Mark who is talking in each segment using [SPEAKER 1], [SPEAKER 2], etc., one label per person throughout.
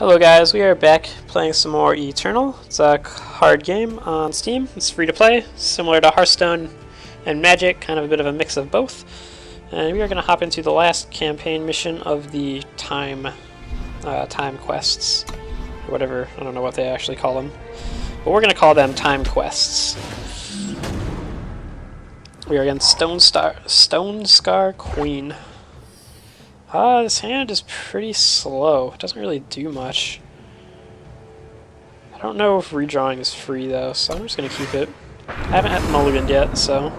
[SPEAKER 1] Hello guys, we are back playing some more Eternal. It's a card game on Steam. It's free to play, similar to Hearthstone and Magic, kind of a bit of a mix of both. And we are going to hop into the last campaign mission of the time quests, or whatever. I don't know what they actually call them, but we're going to call them time quests. We are against Stone Scar Queen. This hand is pretty slow. It doesn't really do much. I don't know if redrawing is free though, so I'm just gonna keep it. I haven't had mulliganed yet, so.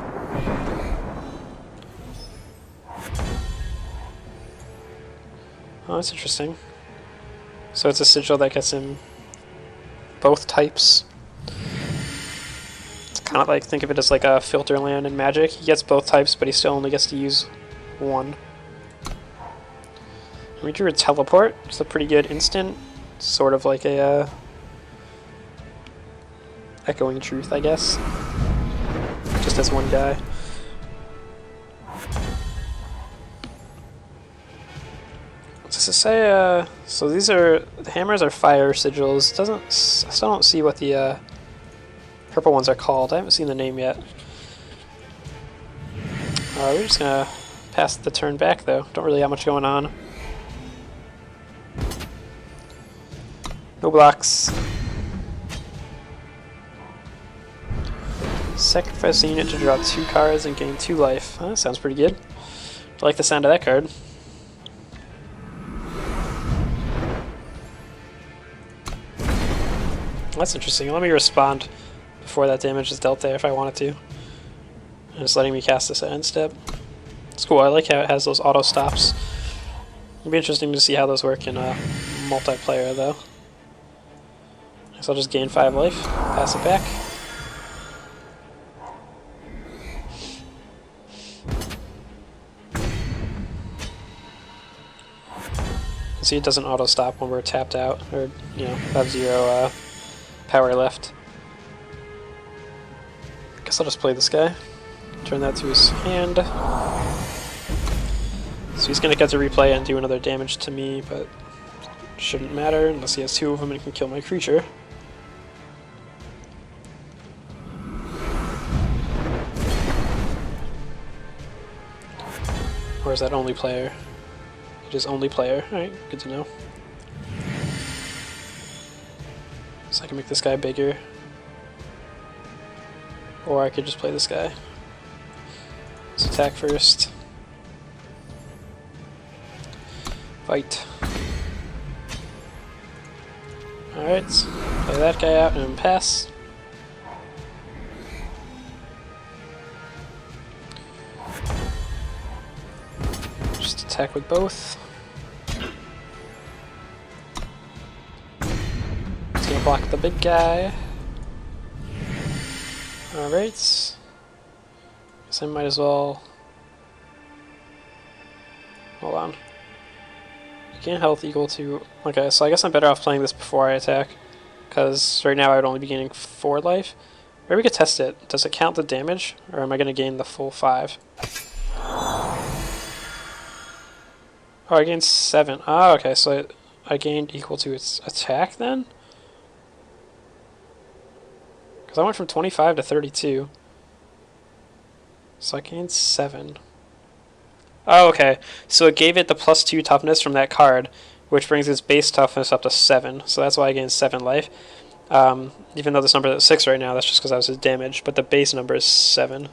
[SPEAKER 1] Oh, that's interesting. So it's a sigil that gets him both types. It's kind of like, think of it as like a filter land in Magic. He gets both types, but he still only gets to use one. We drew a teleport. It's a pretty good instant, sort of like a echoing truth, I guess. Just as one guy. Does it say? So these are the hammers are fire sigils. I still don't see what the purple ones are called. I haven't seen the name yet. We're just gonna pass the turn back though. Don't really have much going on. No blocks. Sacrifice a unit to draw 2 cards and gain 2 life. That sounds pretty good. I like the sound of that card. That's interesting. Let me respond before that damage is dealt there if I wanted to. And just letting me cast this at end step. It's cool. I like how it has those auto stops. It'll be interesting to see how those work in multiplayer though. So I'll just gain 5 life, pass it back. See, it doesn't auto stop when we're tapped out, or have 0 power left. Guess I'll just play this guy. Turn that to his hand. So he's gonna get to replay and do another damage to me, but shouldn't matter unless he has 2 of them and can kill my creature. Or is that only player? It is only player. Alright, good to know. So I can make this guy bigger. Or I could just play this guy. Let's attack first. Fight. Alright, play that guy out and pass. Just attack with both. It's gonna block the big guy. Alright. Guess I might as well. Hold on. Gain health equal to. Okay, so I guess I'm better off playing this before I attack. Because right now I would only be gaining 4 life. Maybe we could test it. Does it count the damage? Or am I gonna gain the full 5? Oh, I gained 7. Oh, okay, so I gained equal to its attack then? Because I went from 25 to 32. So I gained 7. Oh, okay. So it gave it the +2 toughness from that card, which brings its base toughness up to 7. So that's why I gained 7 life. Even though this number is 6 right now, that's just because I was his damage, but the base number is 7.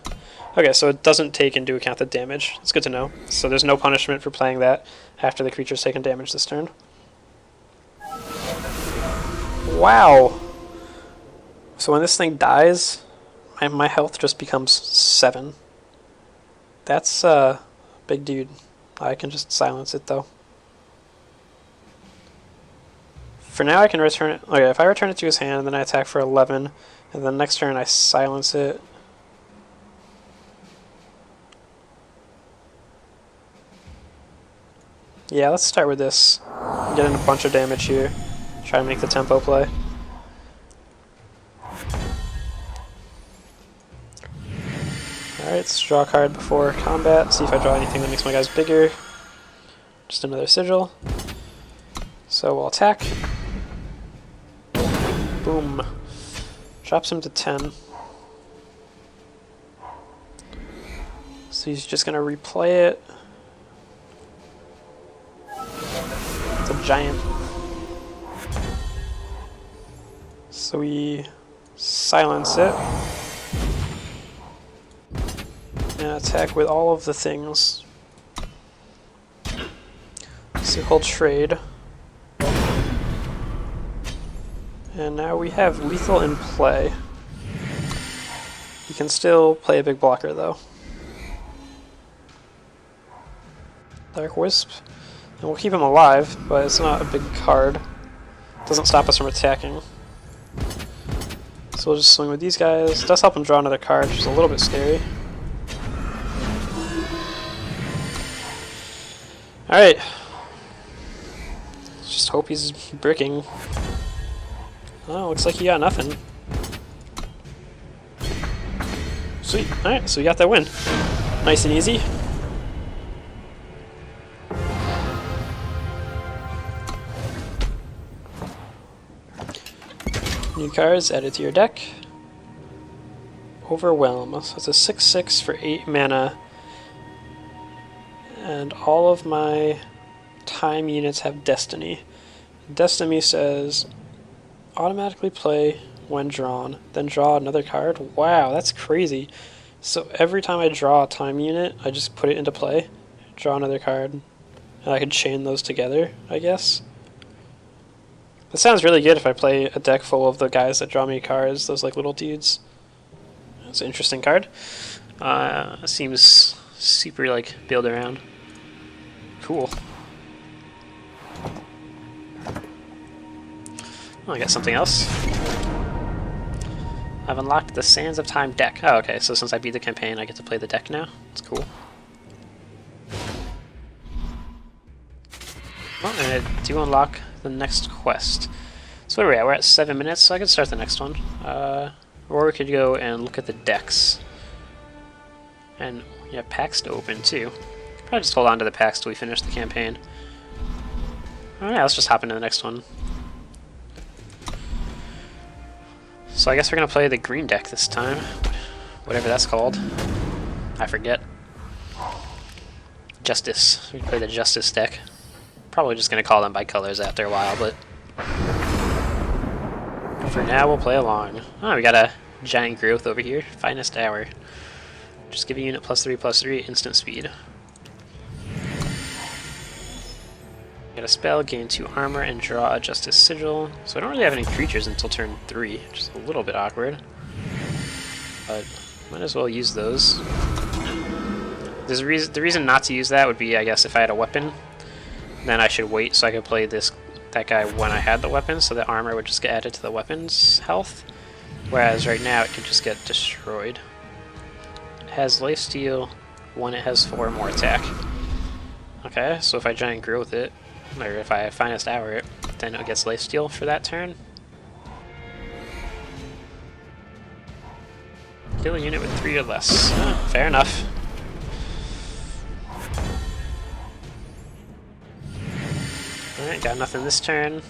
[SPEAKER 1] Okay, so it doesn't take into account the damage. It's good to know. So there's no punishment for playing that after the creature's taken damage this turn. Wow! So when this thing dies, my health just becomes 7. That's big dude. I can just silence it though. For now I can return it. Okay, if I return it to his hand, then I attack for 11, and then next turn I silence it. Yeah, let's start with this. Get in a bunch of damage here. Try to make the tempo play. Alright, let's draw a card before combat. See if I draw anything that makes my guys bigger. Just another sigil. So we'll attack. Boom. Drops him to 10. So he's just gonna replay it. It's a giant. So we silence it. And attack with all of the things. So he'll trade. And now we have lethal in play. You can still play a big blocker though. Dark Wisp. And we'll keep him alive, but it's not a big card. It doesn't stop us from attacking. So we'll just swing with these guys. It does help him draw another card, which is a little bit scary. Alright. Let's just hope he's bricking. Oh, looks like he got nothing. Sweet. Alright, so we got that win. Nice and easy. New cards added to your deck. Overwhelm. So it's a 6/6 for 8 mana. And all of my time units have Destiny. Destiny says automatically play when drawn, then draw another card. Wow, that's crazy. So every time I draw a time unit, I just put it into play, draw another card, and I could chain those together, I guess. That sounds really good if I play a deck full of the guys that draw me cards, those like little dudes. That's an interesting card. Seems super like build around. Cool. Oh, I got something else. I've unlocked the Sands of Time deck. Oh, okay, so since I beat the campaign, I get to play the deck now. That's cool. Oh, and I do unlock the next quest. So what are we at? We're at 7 minutes, so I could start the next one. Or we could go and look at the decks. And yeah, packs to open too. Probably just hold on to the packs till we finish the campaign. Alright, let's just hop into the next one. So I guess we're gonna play the green deck this time. Whatever that's called. I forget. Justice. We play the Justice deck. Probably just gonna call them by colors after a while, but for now we'll play along. Oh, we got a giant growth over here. Finest hour. Just give a unit +3/+3 instant speed. Get a spell, gain 2 armor, and draw a Justice Sigil. So I don't really have any creatures until turn 3, which is a little bit awkward. But might as well use those. The reason not to use that would be, I guess, if I had a weapon, then I should wait so I could play that guy when I had the weapon, so the armor would just get added to the weapon's health. Whereas right now it could just get destroyed. It has lifesteal, when it has 4 more attack. Okay, so if I giant growth it, or if I finest hour it, then it gets lifesteal for that turn. Kill a unit with 3 or less. Fair enough. Alright, got nothing this turn.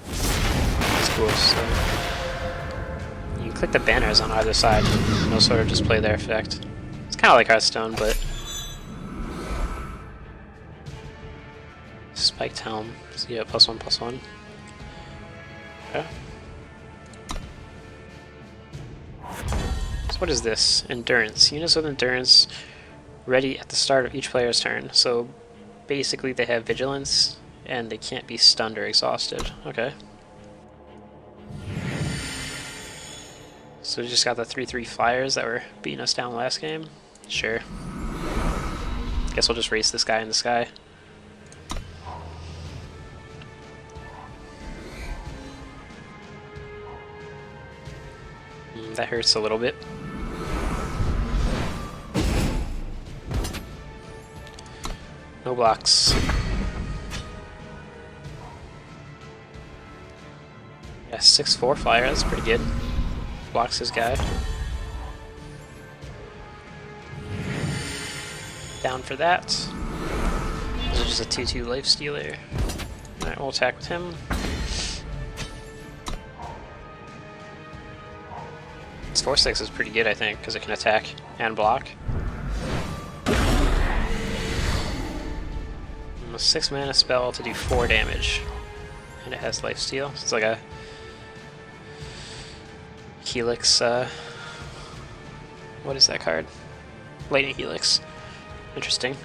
[SPEAKER 1] That's cool. So you can click the banners on either side, and they'll sort of display their effect. It's kind of like Hearthstone, but spiked helm. So yeah, +1/+1. Okay. So what is this? Endurance. Units with endurance ready at the start of each player's turn. So basically they have vigilance and they can't be stunned or exhausted. Okay. So we just got the 3/3 flyers that were beating us down last game. Sure. Guess we'll just race this guy in the sky. That hurts a little bit. No blocks. Yeah, 6/4 flyer, that's pretty good. Blocks his guy. Down for that. just a 2/2 life stealer. Alright, we'll attack with him. This 4/6 is pretty good, I think, because it can attack and block. A 6 mana spell to do 4 damage. And it has lifesteal. So it's like a Helix, what is that card? Lightning Helix. Interesting.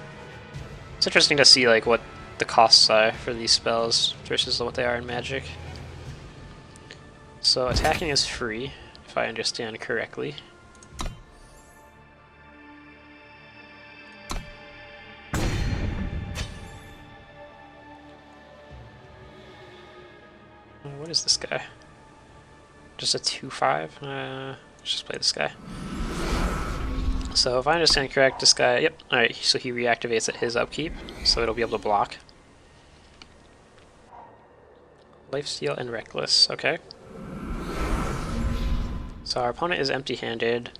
[SPEAKER 1] It's interesting to see like what the costs are for these spells versus what they are in Magic. So attacking is free, if I understand correctly. What is this guy? Just a 2/5? Let's just play this guy. So if I understand correct, this guy, yep, alright, so he reactivates at his upkeep, so it'll be able to block. Lifesteal and Reckless, okay. So our opponent is empty-handed,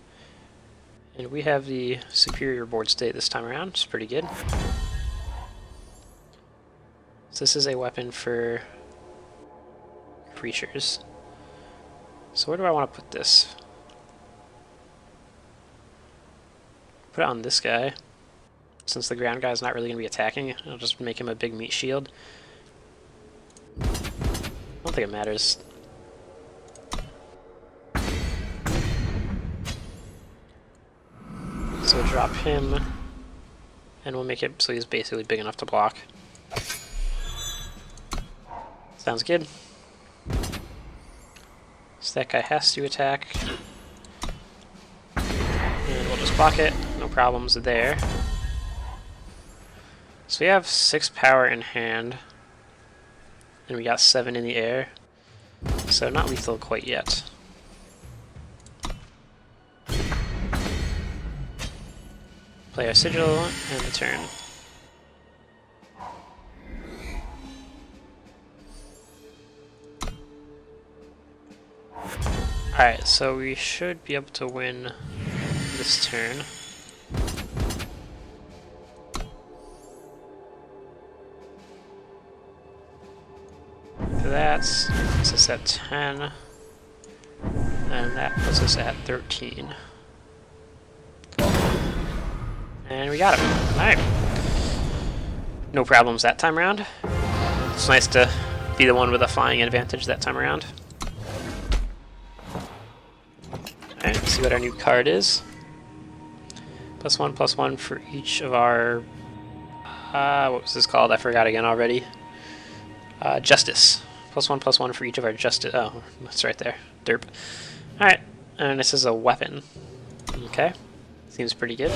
[SPEAKER 1] and we have the superior board state this time around, which is pretty good. So this is a weapon for creatures. So where do I want to put this? Put it on this guy. Since the ground guy is not really going to be attacking, I'll just make him a big meat shield. I don't think it matters. So we'll drop him, and we'll make it so he's basically big enough to block. Sounds good. So that guy has to attack. And we'll just block it, no problems there. So we have 6 power in hand, and we got 7 in the air, so not lethal quite yet. Play our sigil and the turn. Alright, so we should be able to win this turn. That puts us at 10, and that puts us at 13. And we got him. Alright. No problems that time around. It's nice to be the one with a flying advantage that time around. Alright, let's see what our new card is. +1/+1 for each of our... what was this called? I forgot again already. Justice. +1/+1 for each of our justice... Oh, that's right there. Derp. Alright, and this is a weapon. Okay. Seems pretty good.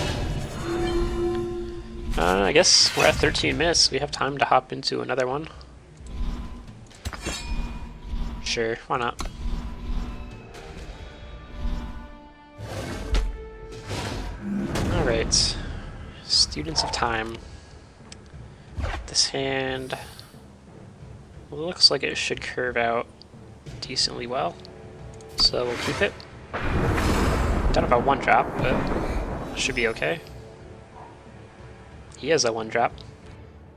[SPEAKER 1] I guess we're at 13 minutes. We have time to hop into another one. Sure, why not? Alright. Students of Time. This hand looks like it should curve out decently well. So we'll keep it. Don't know about 1-drop, but it should be okay. He has a 1-drop.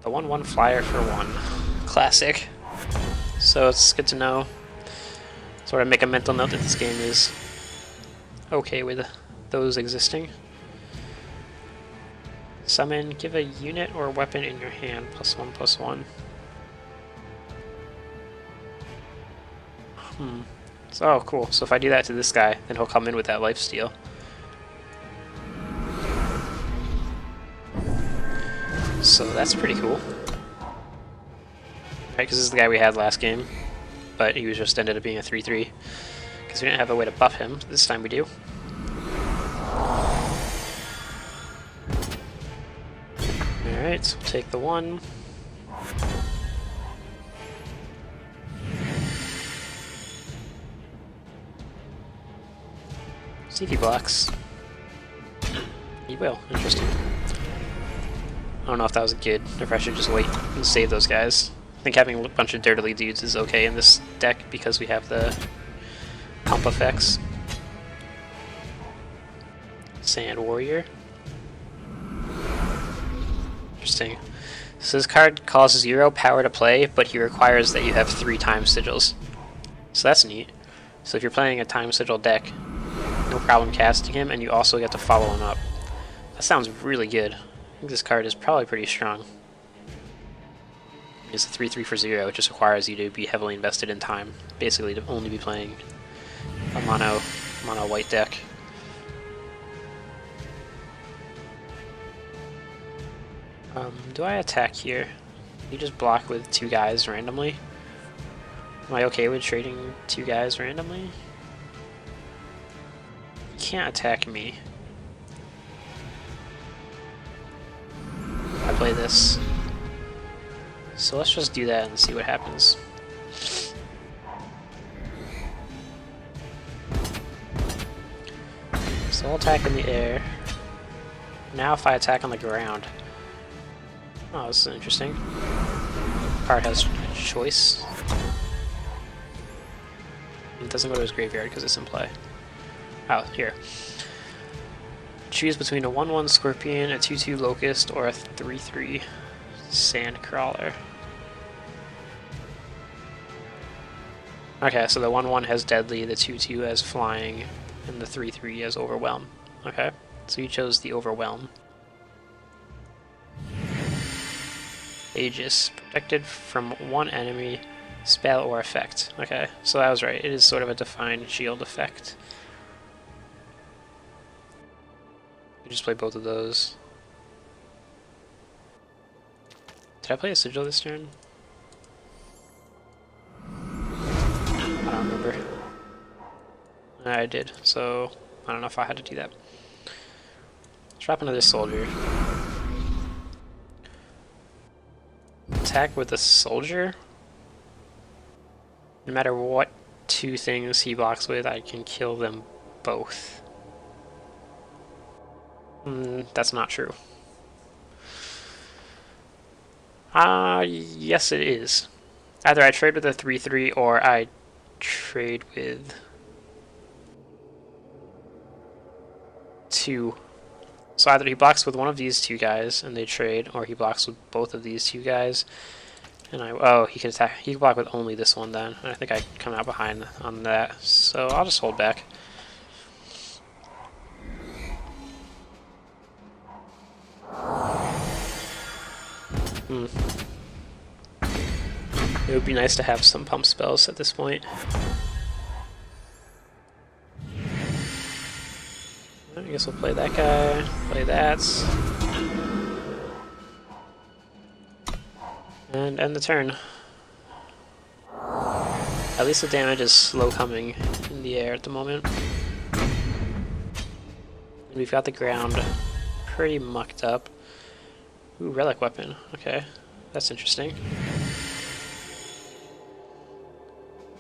[SPEAKER 1] The 1/1 flyer for 1. Classic. So it's good to know. Sort of make a mental note that this game is okay with those existing. Summon, give a unit or weapon in your hand, +1/+1. So, oh, cool. So if I do that to this guy, then he'll come in with that lifesteal. So that's pretty cool. Right, because this is the guy we had last game, but he was just ended up being a 3/3. Because we didn't have a way to buff him. This time we do. Alright, so we'll take the 1. See if he blocks. He will. Interesting. I don't know if that was good, or if I should just wait and save those guys. I think having a bunch of dirtily dudes is okay in this deck because we have the pump effects. Sand Warrior. Interesting. So this card costs 0 power to play, but he requires that you have 3 time sigils. So that's neat. So if you're playing a time sigil deck, no problem casting him, and you also get to follow him up. That sounds really good. I think this card is probably pretty strong. It's a 3/3 for 0. It just requires you to be heavily invested in time. Basically, to only be playing a mono white deck. Do I attack here? You just block with 2 guys randomly? Am I okay with trading 2 guys randomly? You can't attack me. I play this. So let's just do that and see what happens. So I'll attack in the air. Now if I attack on the ground. Oh, this is interesting. Card has choice. It doesn't go to his graveyard because it's in play. Oh, here. Choose between a 1/1 Scorpion, a 2/2 Locust, or a 3/3 Sandcrawler. Okay, so the 1/1 has Deadly, the 2/2 has Flying, and the 3/3 has Overwhelm. Okay, so you chose the Overwhelm. Aegis, protected from 1 enemy, spell, or effect. Okay, so that was right. It is sort of a defined shield effect. You just play both of those. Did I play a sigil this turn? I don't remember. I did, so I don't know if I had to do that. Drop another soldier. Attack with the soldier? No matter what 2 things he blocks with, I can kill them both. That's not true. Yes it is. Either I trade with a 3/3 or I trade with 2. So either he blocks with one of these 2 guys and they trade, or he blocks with both of these 2 guys. And he can attack. He can block with only this one then. And I think I come out behind on that. So I'll just hold back. It would be nice to have some pump spells at this point. I guess we'll play that guy, play that, and end the turn. At least the damage is slow coming in the air at the moment. And we've got the ground pretty mucked up. Ooh, relic weapon. Okay, that's interesting.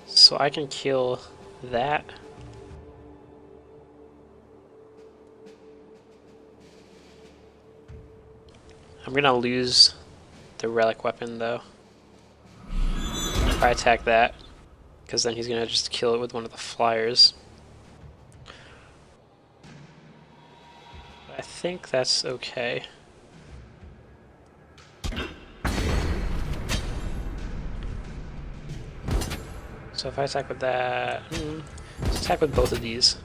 [SPEAKER 1] So I can kill that. I'm gonna lose the relic weapon though if I attack that, because then he's gonna just kill it with one of the flyers. I think that's okay. So if I attack with that, let's attack with both of these.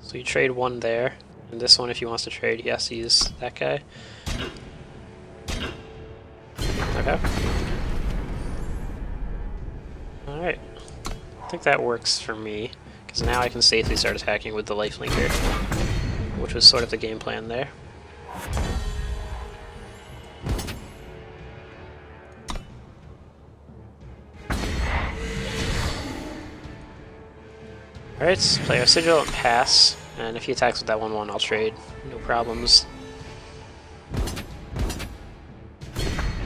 [SPEAKER 1] So you trade 1 there, and this one, if he wants to trade, he has to use that guy. Okay. Alright. I think that works for me, because now I can safely start attacking with the lifelinker, which was sort of the game plan there. Alright, play our sigil and pass, and if he attacks with that 1/1, I'll trade. No problems.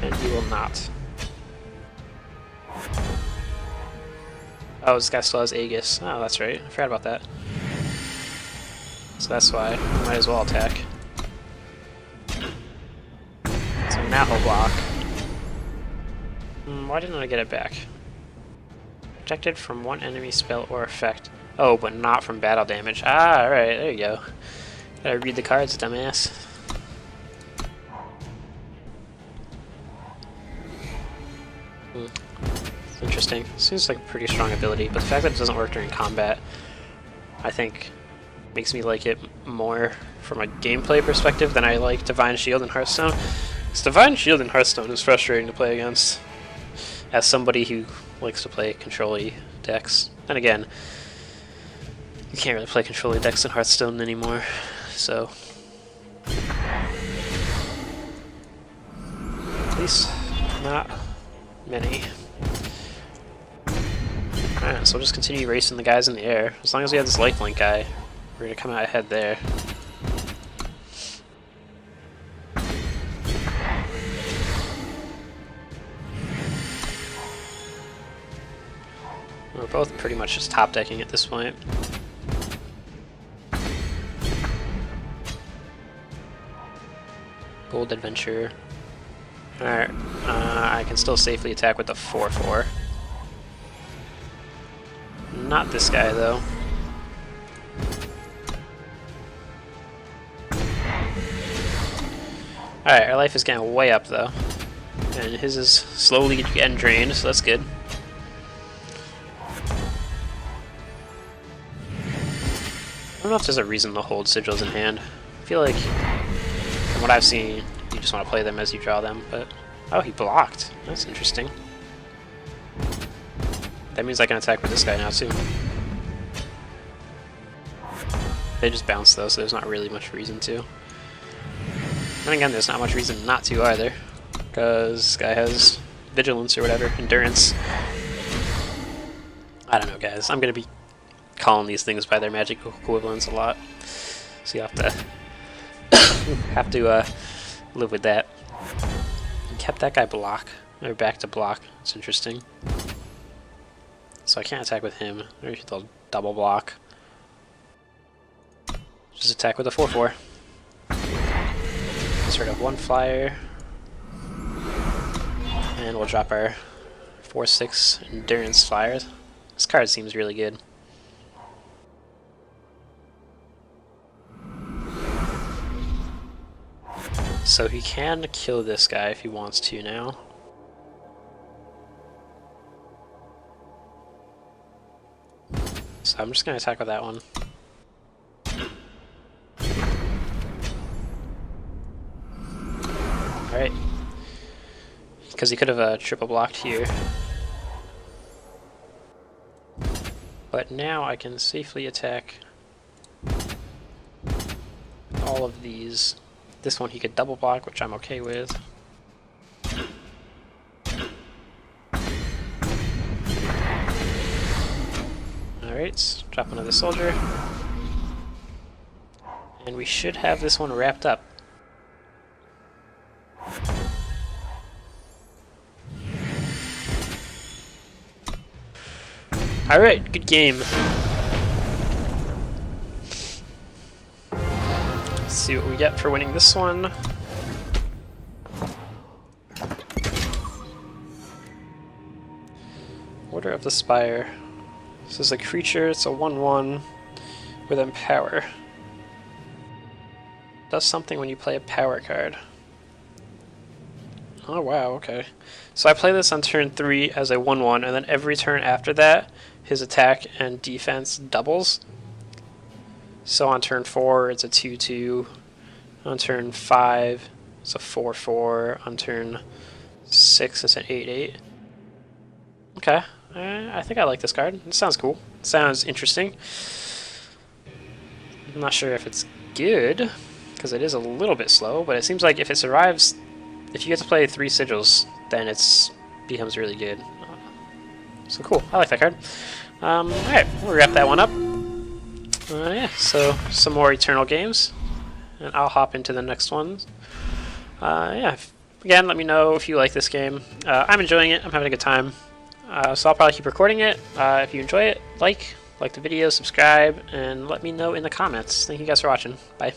[SPEAKER 1] And he will not. Oh, this guy still has Aegis. Oh, that's right. I forgot about that. So that's why I might as well attack. So now he'll block. Why didn't I get it back? Protected from 1 enemy spell or effect. Oh, but not from battle damage. Ah, alright, there you go. Gotta read the cards, dumbass. It's interesting. Seems like a pretty strong ability, but the fact that it doesn't work during combat, I think, makes me like it more from a gameplay perspective than I like Divine Shield in Hearthstone. Because Divine Shield in Hearthstone is frustrating to play against, as somebody who likes to play control-y decks. And again, you can't really play control-y decks in Hearthstone anymore, so... At least, not many. Alright, so we'll just continue racing the guys in the air. As long as we have this lifelink guy, we're gonna come out ahead there. We're both pretty much just top decking at this point. Bold Adventure. Alright, I can still safely attack with the 4/4. Not this guy, though. Alright, our life is getting way up, though. And his is slowly getting drained, so that's good. I don't know if there's a reason to hold sigils in hand. I feel like, from what I've seen, you just want to play them as you draw them, but... Oh, he blocked. That's interesting. That means I can attack with this guy now, too. They just bounce, though, so there's not really much reason to. And again, there's not much reason not to, either. Because this guy has vigilance or whatever, endurance. I don't know, guys. I'm going to be calling these things by their magic equivalents a lot. So you have to live with that. He kept that guy or back to block. It's interesting. So I can't attack with him. Maybe they'll double block. Just attack with a 4/4. Get rid of one flyer. And we'll drop our 4/6 endurance flyers. This card seems really good. So he can kill this guy if he wants to now. So I'm just going to attack with that one. Alright. Because he could have triple blocked here. But now I can safely attack all of these. This one he could double block, which I'm okay with. Alright, drop another soldier. And we should have this one wrapped up. Alright, good game. Let's see what we get for winning this one. Order of the Spire. This is a creature, it's a 1/1 with Empower. Does something when you play a power card. Oh wow, okay. So I play this on turn 3 as a 1/1, and then every turn after that, his attack and defense doubles. So on turn 4, it's a 2/2. On turn 5, it's a 4/4. On turn 6, it's an 8/8. Okay, I think I like this card. It sounds cool. It sounds interesting. I'm not sure if it's good, because it is a little bit slow, but it seems like if it survives, if you get to play 3 sigils, then it becomes really good. So cool, I like that card. Alright, we'll wrap that one up. Yeah, so some more Eternal games, and I'll hop into the next one. Yeah, again, let me know if you like this game. I'm enjoying it, I'm having a good time. So I'll probably keep recording it. If you enjoy it, like the video, subscribe, and let me know in the comments. Thank you guys for watching. Bye.